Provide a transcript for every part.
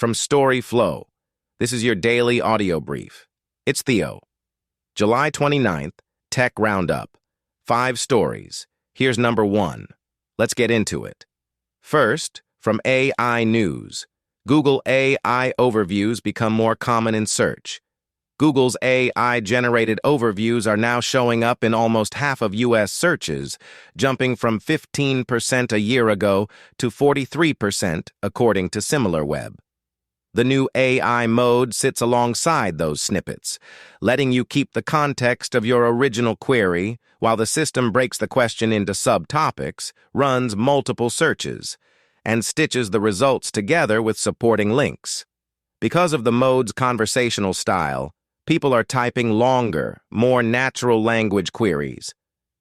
from storyflo. This is your daily audio brief. It's Theo. July 29th, Tech Roundup. 5 stories. Here's number 1. Let's get into it. First, from AI News. Google AI overviews become more common in search. Google's AI-generated overviews are now showing up in almost half of U.S. searches, jumping from 15% a year ago to 43%, according to Similarweb. The new AI mode sits alongside those snippets, letting you keep the context of your original query while the system breaks the question into subtopics, runs multiple searches, and stitches the results together with supporting links. Because of the mode's conversational style, people are typing longer, more natural language queries.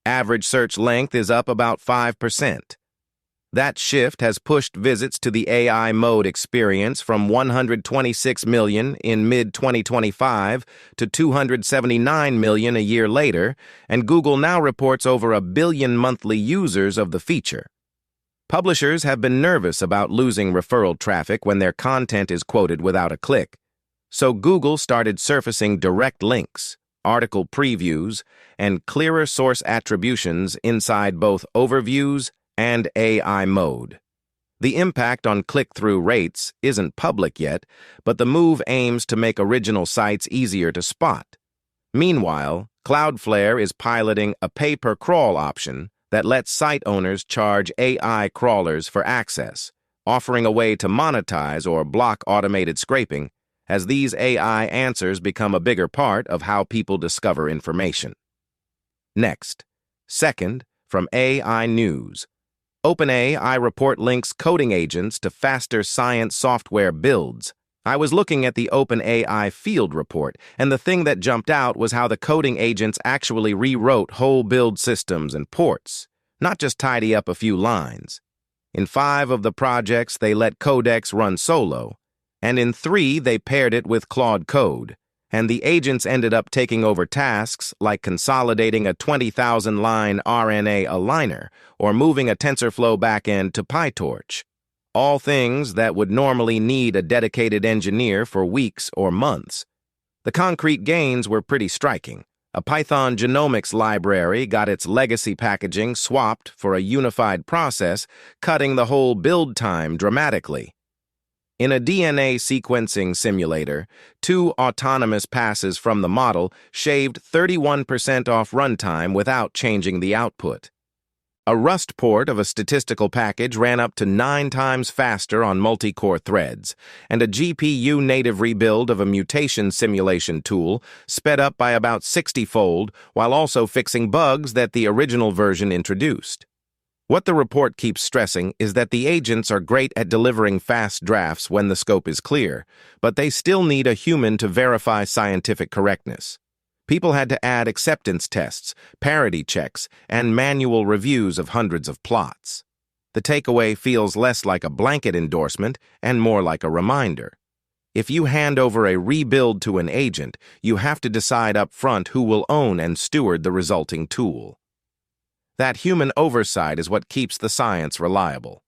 Average search length is up about 5%. That shift has pushed visits to the AI mode experience from 126 million in mid-2025 to 279 million a year later, and Google now reports over 1 billion monthly users of the feature. Publishers have been nervous about losing referral traffic when their content is quoted without a click. So Google started surfacing direct links, article previews, and clearer source attributions inside both overviews and AI mode. The impact on click-through rates isn't public yet, but the move aims to make original sites easier to spot. Meanwhile, Cloudflare is piloting a pay-per-crawl option that lets site owners charge AI crawlers for access, offering a way to monetize or block automated scraping as these AI answers become a bigger part of how people discover information. Next, second, from AI News. OpenAI report links coding agents to faster science software builds. I was looking at the OpenAI field report, and the thing that jumped out was how the coding agents actually rewrote whole build systems and ports, not just tidy up a few lines. In 5 of the projects, they let Codex run solo, and in 3, they paired it with Claude Code, and the agents ended up taking over tasks like consolidating a 20,000-line RNA aligner or moving a TensorFlow backend to PyTorch, all things that would normally need a dedicated engineer for weeks or months. The concrete gains were pretty striking. A Python genomics library got its legacy packaging swapped for a unified process, cutting the whole build time dramatically. In a DNA sequencing simulator, 2 autonomous passes from the model shaved 31% off runtime without changing the output. A Rust port of a statistical package ran up to 9 times faster on multi-core threads, and a GPU native rebuild of a mutation simulation tool sped up by about 60-fold while also fixing bugs that the original version introduced. What the report keeps stressing is that the agents are great at delivering fast drafts when the scope is clear, but they still need a human to verify scientific correctness. People had to add acceptance tests, parity checks, and manual reviews of hundreds of plots. The takeaway feels less like a blanket endorsement and more like a reminder. If you hand over a rebuild to an agent, you have to decide up front who will own and steward the resulting tool. That human oversight is what keeps the science reliable.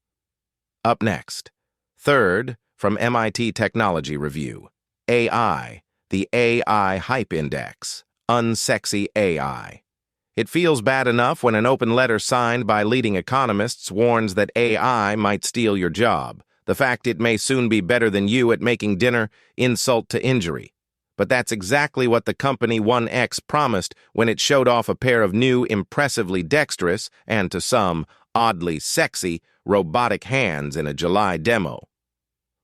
Up next, third, from MIT Technology Review. AI, the AI Hype Index. Unsexy AI. It feels bad enough when an open letter signed by leading economists warns that AI might steal your job. The fact it may soon be better than you at making dinner, insult to injury. But that's exactly what the company 1X promised when it showed off a pair of new, impressively dexterous, and to some, oddly sexy, robotic hands in a July demo.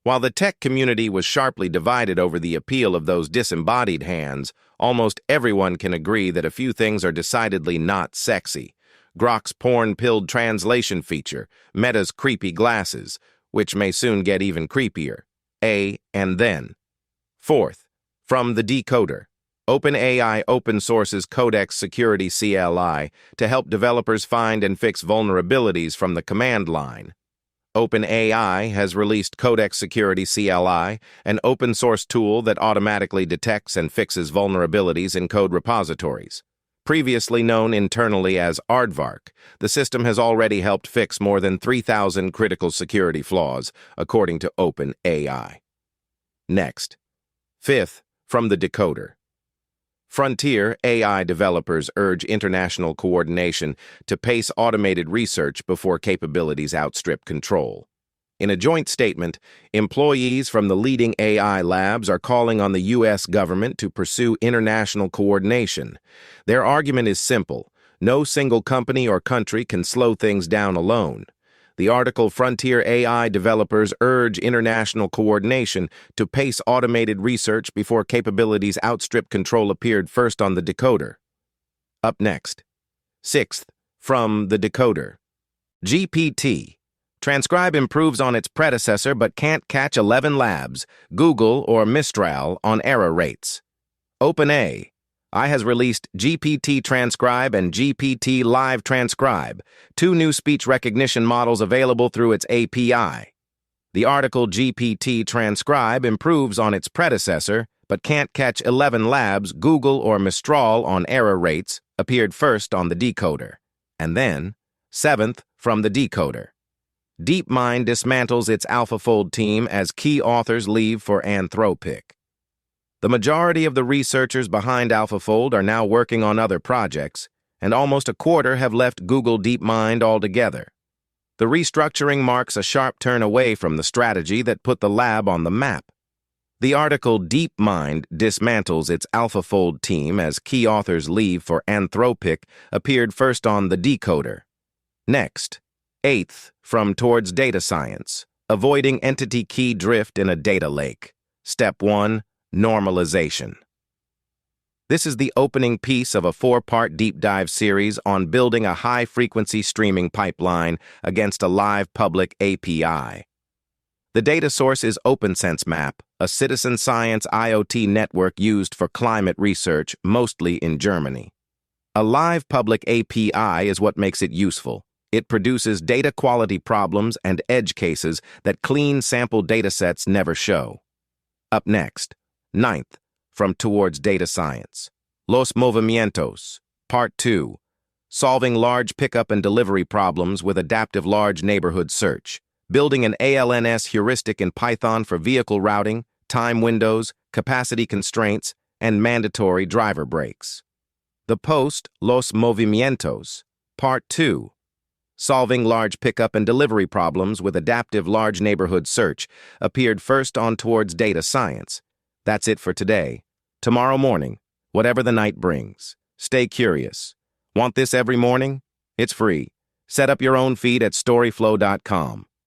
While the tech community was sharply divided over the appeal of those disembodied hands, almost everyone can agree that a few things are decidedly not sexy. Grok's porn-pilled translation feature, Meta's creepy glasses, which may soon get even creepier. And then. Fourth, from the Decoder. OpenAI open sources Codex Security CLI to help developers find and fix vulnerabilities from the command line. OpenAI has released Codex Security CLI, an open-source tool that automatically detects and fixes vulnerabilities in code repositories. Previously known internally as Aardvark, the system has already helped fix more than 3,000 critical security flaws, according to OpenAI. Next. Fifth, from the decoder. Frontier AI developers urge international coordination to pace automated research before capabilities outstrip control. In a joint statement, employees from the leading AI labs are calling on the U.S. government to pursue international coordination. Their argument is simple: no single company or country can slow things down alone. The article Frontier AI developers urge international coordination to pace automated research before capabilities outstrip control appeared first on the decoder. Up next. Sixth, from the decoder. GPT. Transcribe improves on its predecessor but can't catch 11 labs, Google or Mistral, on error rates. OpenAI has released GPT Transcribe and GPT Live Transcribe, two new speech recognition models available through its API. The article GPT Transcribe improves on its predecessor, but can't catch 11 labs, Google or Mistral, on error rates, appeared first on the decoder. And then, seventh, from the decoder. DeepMind dismantles its AlphaFold team as key authors leave for Anthropic. The majority of the researchers behind AlphaFold are now working on other projects, and almost a quarter have left Google DeepMind altogether. The restructuring marks a sharp turn away from the strategy that put the lab on the map. The article DeepMind dismantles its AlphaFold team as key authors leave for Anthropic appeared first on the decoder. Next. Eighth, from Towards Data Science. Avoiding entity key drift in a data lake. Step 1. Normalization. This is the opening piece of a 4-part deep dive series on building a high-frequency streaming pipeline against a live public API. The data source is OpenSenseMap, a citizen science IoT network used for climate research, mostly in Germany. A live public API is what makes it useful. It produces data quality problems and edge cases that clean sample datasets never show. Up next. Ninth, from Towards Data Science. Los Movimientos, Part 2. Solving large pickup and delivery problems with adaptive large neighborhood search. Building an ALNS heuristic in Python for vehicle routing, time windows, capacity constraints, and mandatory driver breaks. The post, Los Movimientos, Part 2. Solving large pickup and delivery problems with adaptive large neighborhood search, appeared first on Towards Data Science. That's it for today. Tomorrow morning, whatever the night brings, stay curious. Want this every morning? It's free. Set up your own feed at storyflo.com.